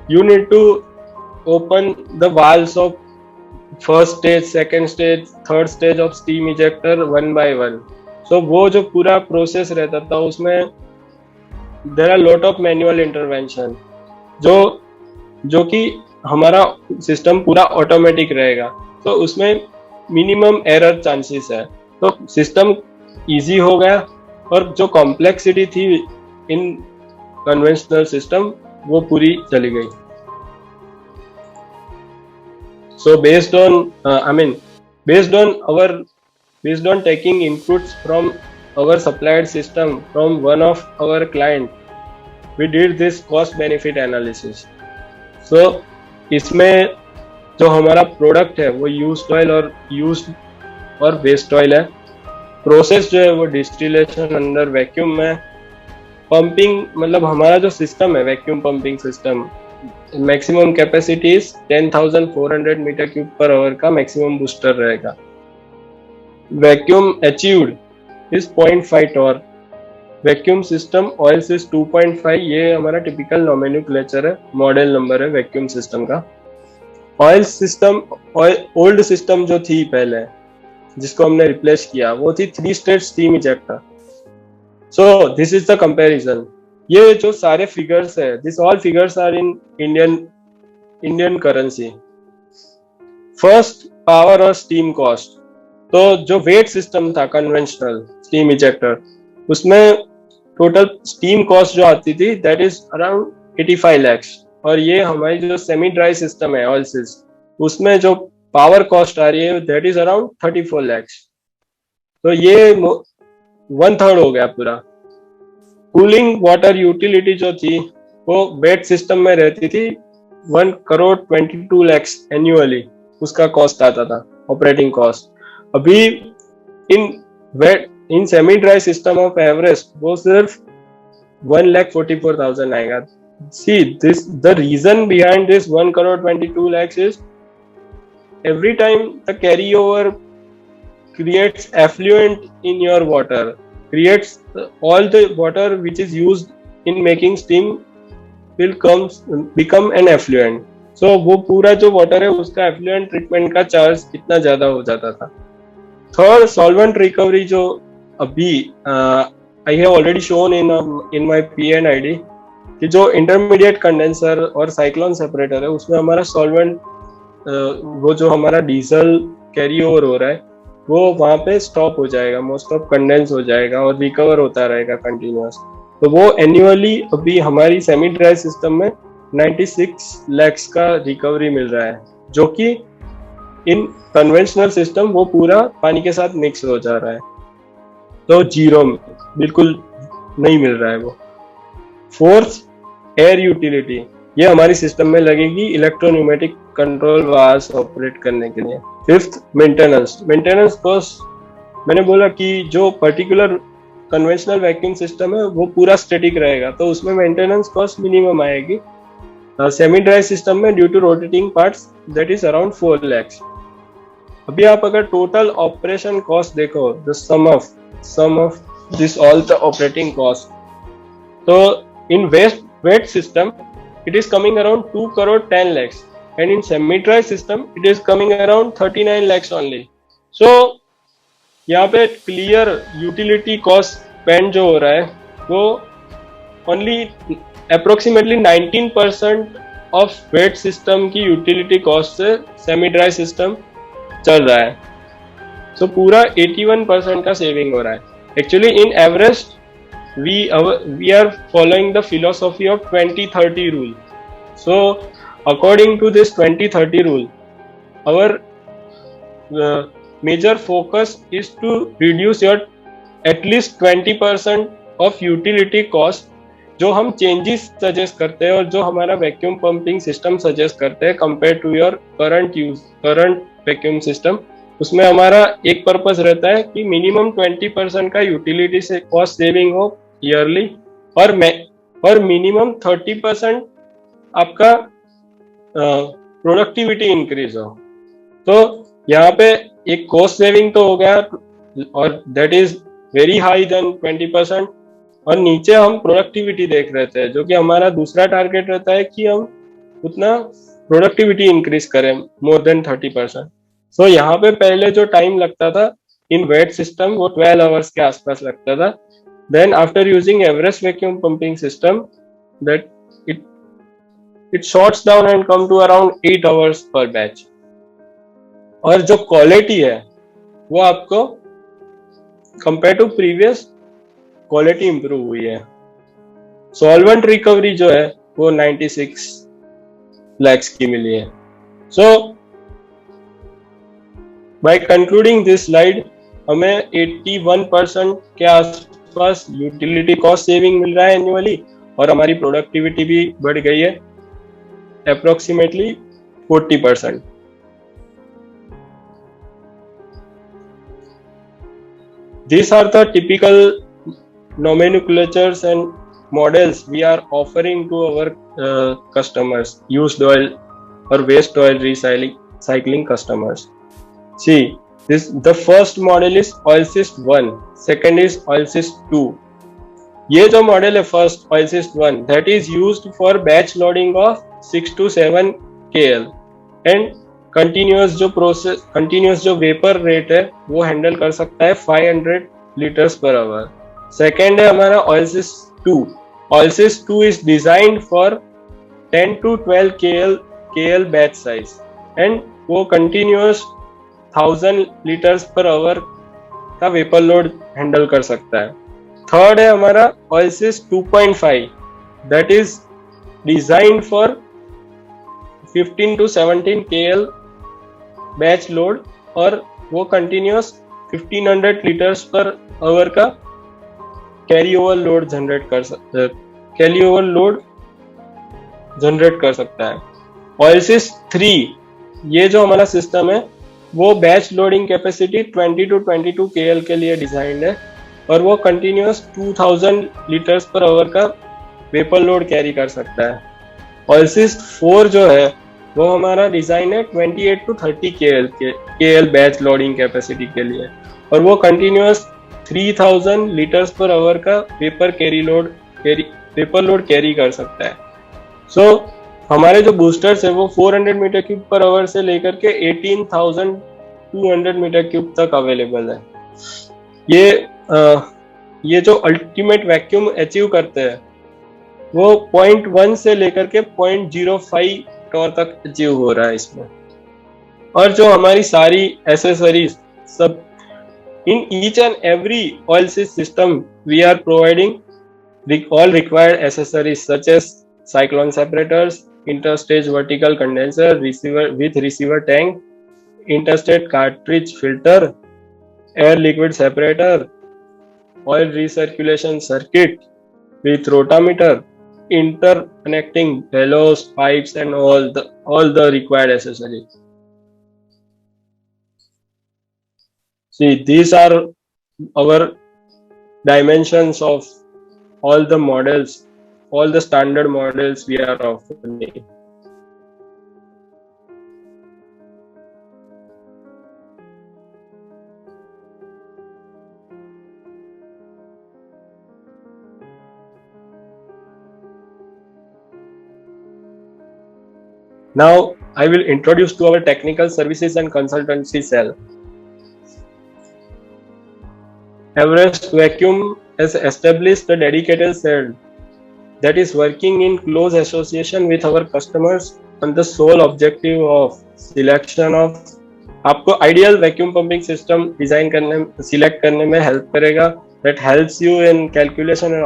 you need to open the valves of first stage, second stage, third stage of steam ejector one by one. So वो जो पूरा process रहता था उसमें there are lot of manual intervention, जो कि हमारा system पूरा ऑटोमेटिक रहेगा, तो उसमें मिनिमम एरर चांसेस है, तो सिस्टम इजी हो गया, और जो कॉम्प्लेक्सिटी थी इन कन्वेंशनल सिस्टम वो पूरी चली गई। So based on taking inputs from our supplied system from one of our client, we did this cost benefit analysis. So इसमें जो हमारा प्रोडक्ट है वो यूज्ड ऑयल और वेस्ट ऑयल है। प्रोसेस जो है वो डिस्टिलेशन अंडर वैक्यूम में, पंपिंग मतलब हमारा जो सिस्टम है vacuum pumping system, maximum capacity is 10,400 metre cube per hour का मैक्सिमम बूस्टर रहेगा। Vacuum achieved is 0.5 torr. Vacuum system oil सिस 2.5, ये हमारा टिपिकल नोमेनक्लेचर है, मॉडल नंबर है वैक्यूम सिस्टम का। ऑयल सिस्टम, ओल्ड सिस्टम जो थी पहले जिसको हमने रिप्लेस किया, वो थी 3 stage steam ejector. So this is the comparison. ये जो सारे फिगर्स है, this all figures are in Indian currency. First, power और स्टीम कॉस्ट। तो जो वेट सिस्टम था कन्वेंशनल स्टीम इजेक्टर, उसमें टोटल स्टीम कॉस्ट जो आती थी दैट इज अराउंड 85 lakhs, और ये हमारी जो सेमी ड्राई सिस्टम है ऑयल सिस, उसमें जो पावर कॉस्ट आ रही है दैट इज अराउंड 34 lakhs। तो ये 1/3 हो गया पूरा। कूलिंग वाटर यूटिलिटी जो थी वो वेट सिस्टम में रहती थी 1,22 lakhs एनुअली, उसका कॉस्ट आता था ऑपरेटिंग कॉस्ट। अभी in semi dry system of Everest वो सिर्फ 1,44,000 आएगा। See this, the reason behind this 1,22 lakhs is every time the carryover creates effluent in your water, creates all the water which is used in making steam will become an effluent. So वो पूरा जो water है उसका effluent treatment का charge इतना ज्यादा हो जाता था। थर्ड, सॉल्वेंट रिकवरी, जो अभी आई have already shown in my PNID कि जो इंटरमीडिएट कंडेंसर और साइक्लोन सेपरेटर है उसमें हमारा सॉल्वेंट, वो जो हमारा डीजल कैरी ओवर हो रहा है वो वहाँ पे स्टॉप हो जाएगा, मोस्ट ऑफ कंडेंस हो जाएगा और रिकवर होता रहेगा कंटिन्यूअस। तो वो एन्युअली अभी हमारी सेमी ड्राई सिस्टम में 96 lakhs का रिकवरी मिल रहा है, जो कि इन कन्वेंशनल सिस्टम वो पूरा पानी के साथ मिक्स हो जा रहा है, तो जीरो बिल्कुल नहीं मिल रहा है वो। फोर्थ, एयर यूटिलिटी, ये हमारी सिस्टम में लगेगी इलेक्ट्रोन्यूमेटिक कंट्रोल वाल्व्स ऑपरेट करने के लिए। फिफ्थ, मेंटेनेंस कॉस्ट, मैंने बोला कि जो पर्टिकुलर कन्वेंशनल वैक्यूम सिस्टम है वो पूरा स्टैटिक रहेगा, तो उसमें मेंटेनेंस कॉस्ट मिनिमम आएगी। सेमी ड्राई सिस्टम में due to rotating parts that is around 4 lakhs। अभी आप अगर टोटल ऑपरेशन कॉस्ट देखो, the sum of this all the operating cost, तो in wet system it is coming around 2 crore 10 lakhs, and in semi dry system it is coming around 39 lakhs only. So यहाँ पे clear utility cost spend जो हो रहा है वो only approximately 19% of wet system की utility cost से semi dry system चल रहा है। सो पूरा 81% का सेविंग हो रहा है। Actually in Everest we are following the philosophy of 2030 rule. So according to this 2030 rule, our major focus is to reduce your at least 20% of utility cost, जो हम चेंजेस सजेस्ट करते हैं और जो हमारा वैक्यूम पंपिंग सिस्टम सजेस्ट करते हैं compare to your current vacuum system, उसमें हमारा एक पर्पस रहता है कि मिनिमम 20% का यूटिलिटी से कॉस्ट सेविंग हो ईयरली, और मिनिमम 30% आपका प्रोडक्टिविटी इंक्रीज हो। तो यहाँ पे एक कॉस्ट सेविंग तो हो गया, और that is very high then 20%, और नीचे हम प्रोडक्टिविटी देख रहे थे, जो कि हमारा दूसरा टारगेट रहता है कि हम उतना प्रोडक्टिविटी इंक्रीज करें मोर देन 30%। सो यहाँ पे पहले जो टाइम लगता था इन वेट सिस्टम वो 12 आवर्स के आसपास लगता था। Then after using Everest vacuum pumping system, that it shorts down and come to around 8 hours per batch. और जो क्वालिटी है वो आपको compare to previous quality improve हुई है। सॉल्वेंट रिकवरी जो है वो 96 lakhs की मिली है। So by concluding this slide, हमें 81% के आसपास यूटिलिटी कॉस्ट सेविंग मिल रहा है एनुअली, और हमारी प्रोडक्टिविटी भी बढ़ गई है approximately 40%। These are the typical nomenclatures and models we are offering to our customers, used oil or waste oil recycling customers. See, the first model is OilSys 1, second is OilSys 2. ये जो model है first OilSys 1, that is used for batch loading of 6 to 7 KL, and continuous जो vapour rate है वो handle कर सकता है 500 litres per hour. Second है हमारा OilSys 2. OilSys 2 is designed for 10 to 12 KL batch size, and वो कंटिन्यूस 1000 लीटर्स पर आवर का वेपर लोड हैंडल कर सकता है। थर्ड है हमारा OilSys 2.5, that is designed for 15 to 17 KL batch load, और वो कंटिन्यूस 1500 लीटर्स पर आवर का कैरी ओवर लोड जनरेट कर सकता है। OilSys 3, ये जो हमारा सिस्टम है वो batch loading capacity 20 to 22 KL के लिए डिजाइंड है, और वो कंटिन्यूस 2000 लीटर्स पर आवर का वेपर लोड कैरी कर सकता है। OilSys 4 जो है वो हमारा डिजाइन है 28 to 30 KL batch loading capacity के लिए, और वो कंटिन्यूस 3000 लीटर्स पर आवर का वेपर लोड कैरी कर सकता है। सो हमारे जो बूस्टर्स है वो 400 मीटर क्यूब पर आवर से लेकर के 18,200 मीटर क्यूब तक अवेलेबल है। ये जो अल्टीमेट वैक्यूम अचीव करते हैं वो 0.1 से लेकर के 0.05 टॉर तक अचीव हो रहा है इसमें। और जो हमारी सारी एसेसरीज सब in each and every OilSys system we are providing all required accessories such as cyclone separators, interstage vertical condenser, receiver with receiver tank, interstate cartridge filter, air liquid separator, oil recirculation circuit with rotameter, interconnecting bellows, pipes, and all the required accessories. See, these are our dimensions of all the models, all the standard models we are offering. Now, I will introduce to our technical services and consultancy cell. Everest Vacuum has established a dedicated cell that is working in close association with our customers on the sole objective of selection of आपको ideal vacuum pumping system design करने select करने में help करेगा that helps you in calculation and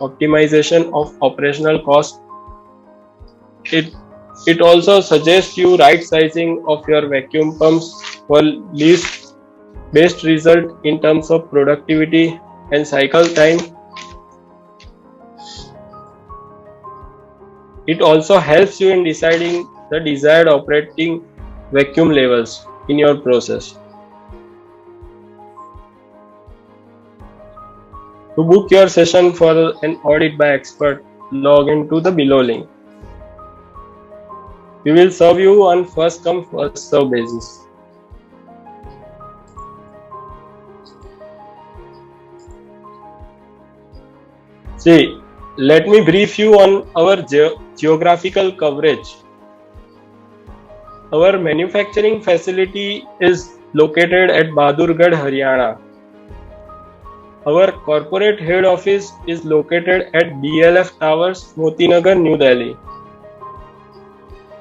optimization of operational cost. It also suggests you right sizing of your vacuum pumps for least best result in terms of productivity and cycle time. It also helps you in deciding the desired operating vacuum levels in your process. To book your session for an audit by expert, log into the below link. We will serve you on first come first serve basis. See, let me brief you on our geographical coverage. Our manufacturing facility is located at Bahadurgarh, Haryana. Our corporate head office is located at DLF Towers, Motinagar, New Delhi.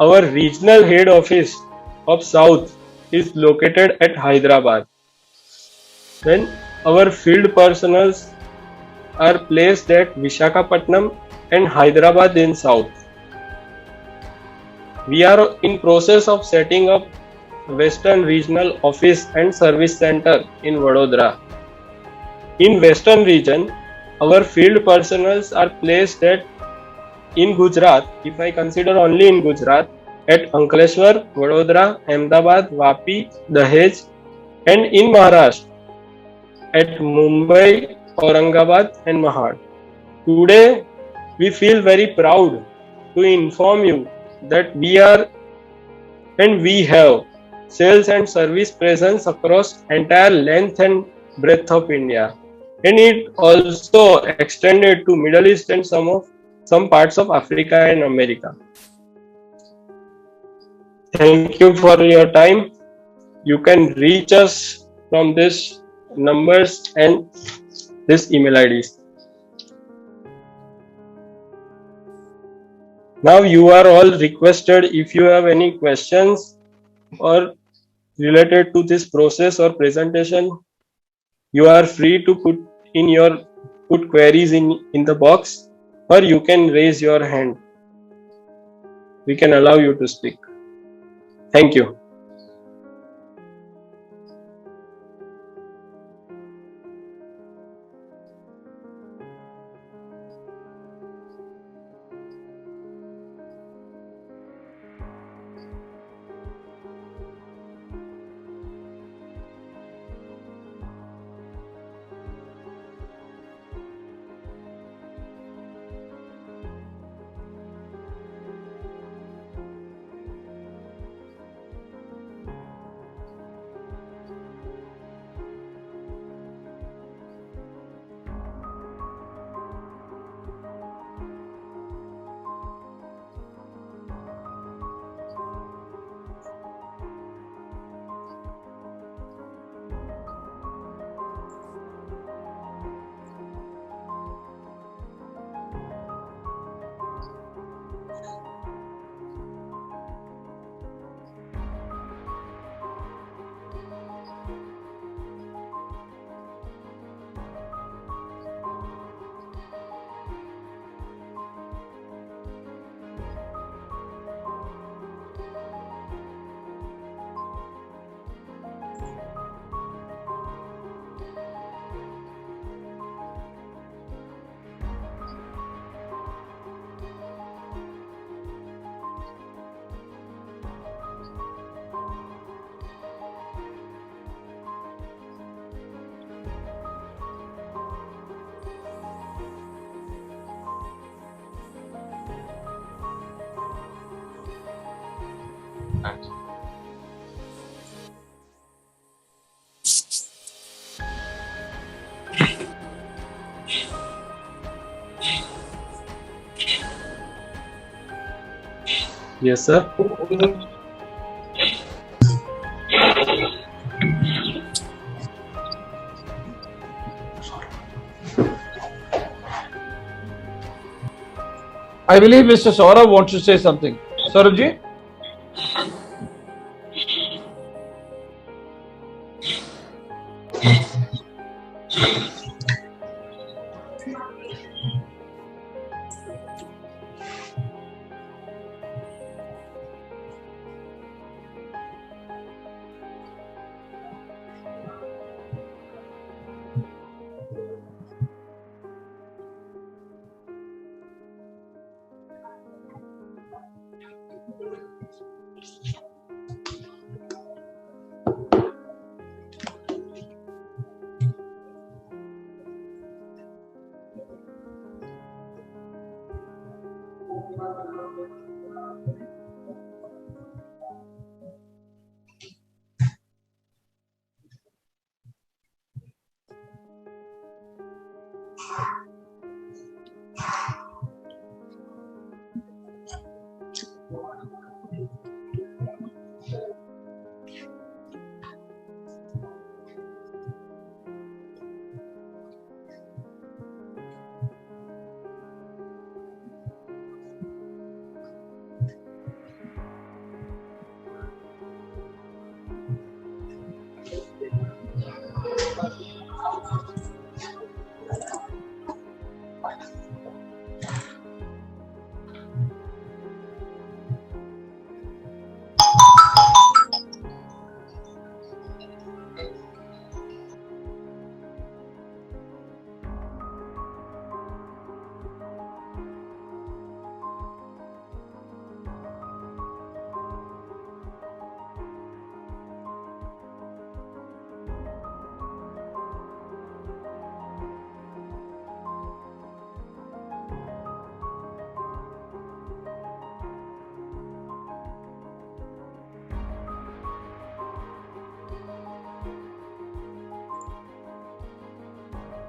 Our regional head office of South is located at Hyderabad. Then our field personnel are placed at Visakhapatnam and Hyderabad in South. We are in process of setting up Western Regional Office and Service Center in Vadodara. In Western region, our field personnel are placed in Gujarat, if I consider only in Gujarat, at Ankleshwar, Vadodara, Ahmedabad, Vapi, Dahej, and in Maharashtra at Mumbai, Aurangabad and Mahad. Today, we feel very proud to inform you that we have sales and service presence across entire length and breadth of India, and it also extended to Middle East and some parts of Africa and America. Thank you for your time. You can reach us from these numbers and this email IDs. Now you are all requested, if you have any questions or related to this process or presentation, you are free to put queries in the box, or you can raise your hand. We can allow you to speak. Thank you. Thanks. Yes, sir. I believe Mr. Saurabh wants to say something. Saurabh ji?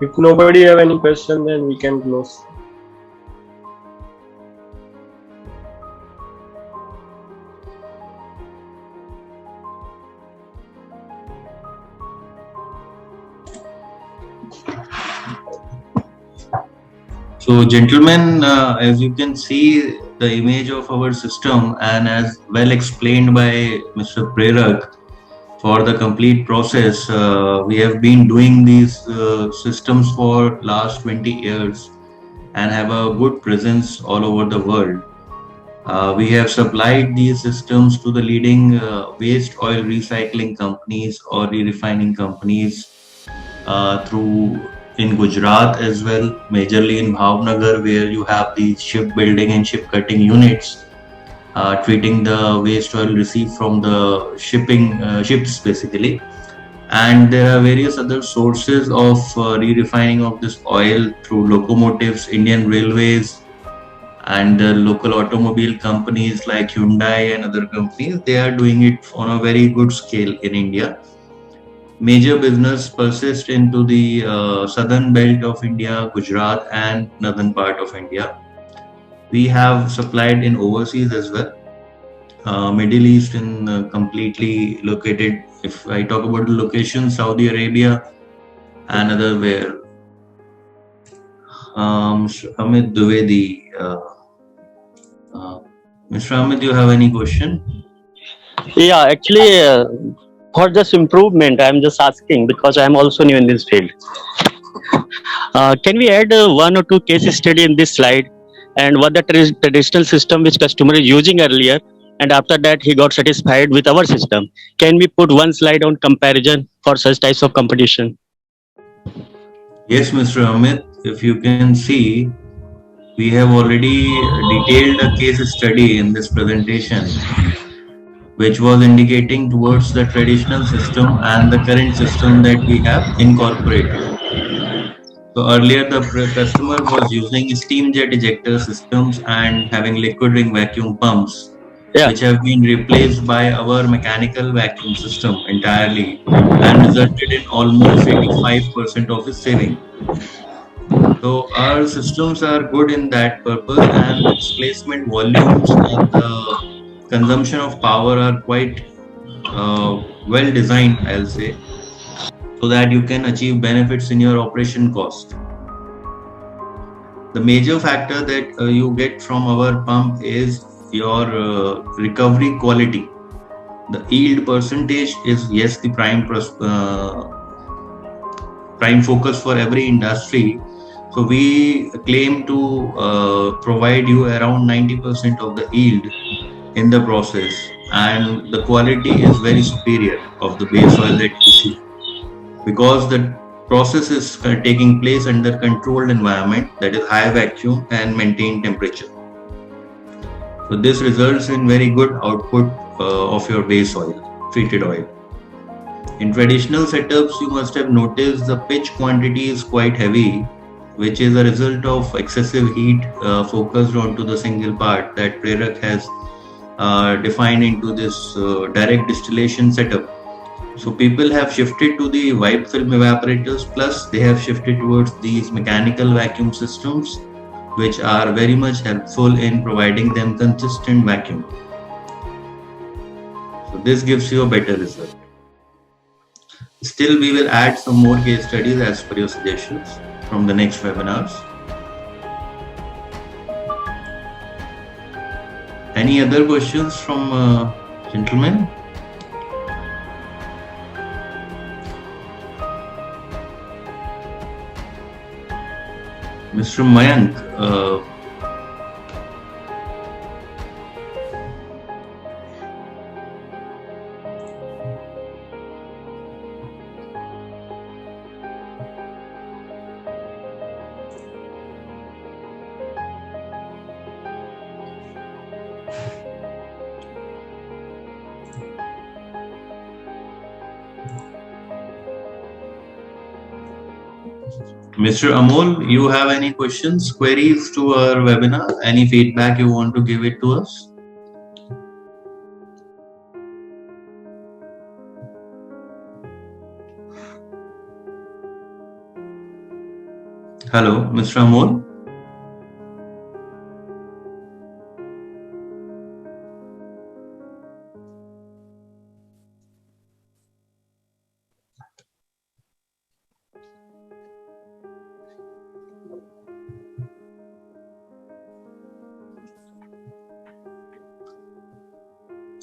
If nobody have any question, then we can close. So, gentlemen, as you can see, the image of our system, and as well explained by Mr. Prerak, for the complete process, we have been doing these systems for last 20 years and have a good presence all over the world. We have supplied these systems to the leading waste oil recycling companies or re-refining companies through in Gujarat as well, majorly in Bhavnagar, where you have these shipbuilding and ship cutting units treating the waste oil received from the ships basically. And there are various other sources of re-refining of this oil through locomotives, Indian Railways, and local automobile companies like Hyundai and other companies. They are doing it on a very good scale in India. Major business persists into the southern belt of India, Gujarat, and northern part of India. We have supplied in overseas as well. Middle East in completely located. If I talk about the location, Saudi Arabia, another where Amit Dwivedi. Mr. Amit, do you have any question? Yeah, actually, for just improvement, I'm just asking because I'm also new in this field. Can we add one or two case study in this slide? And what the traditional system which customer is using earlier, and after that he got satisfied with our system. Can we put one slide on comparison for such types of competition? Yes, Mr. Amit. If you can see, we have already detailed a case study in this presentation, which was indicating towards the traditional system and the current system that we have incorporated. So earlier the customer was using steam jet ejector systems and having liquid ring vacuum pumps Yeah. which have been replaced by our mechanical vacuum system entirely and resulted in almost 85% of its saving. So our systems are good in that purpose, and the displacement volumes and the consumption of power are quite well designed, I'll say, so that you can achieve benefits in your operation cost. The major factor that you get from our pump is your recovery quality. The yield percentage is, yes, the prime focus for every industry. So we claim to provide you around 90% of the yield in the process, and the quality is very superior of the base oil that you see, because the process is taking place under controlled environment, that is high vacuum and maintained temperature. So this results in very good output of your base oil, treated oil. In traditional setups, you must have noticed the pitch quantity is quite heavy, which is a result of excessive heat focused onto the single part that Prerak has defined into this direct distillation setup. So people have shifted to the wide film evaporators, plus they have shifted towards these mechanical vacuum systems, which are very much helpful in providing them consistent vacuum. So this gives you a better result. Still, we will add some more case studies as per your suggestions from the next webinars. Any other questions from gentlemen? Mr. Mayank, Mr. Amol, you have any questions, queries to our webinar? Any feedback you want to give it to us? Hello, Mr. Amol.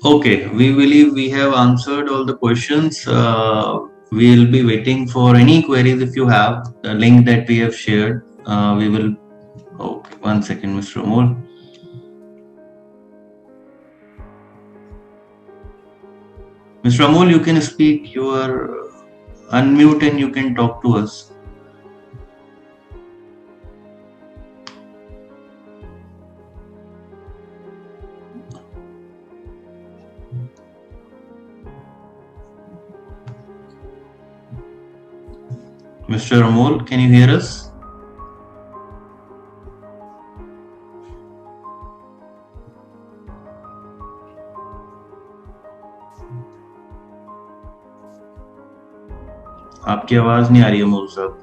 Okay, we believe we have answered all the questions. We'll be waiting for any queries if you have. The link that we have shared, we will. Okay, 1 second, Mr. Amol. Mr. Amol, you can speak. You are unmute and you can talk to us. Mr. Amol, can you hear us? आपकी आवाज नहीं आ रही है अमोल साहब.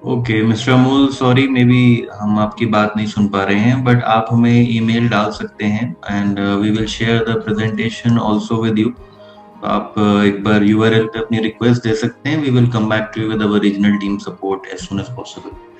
Okay mister Amol, sorry, may be हम आपकी बात नहीं सुन पा रहे हैं, बट आप हमें ईमेल डाल सकते हैं and we will share the presentation also with you. आप एक बार URL पे अपनी रिक्वेस्ट दे सकते हैं. We will come back to you with our regional team support as soon as possible.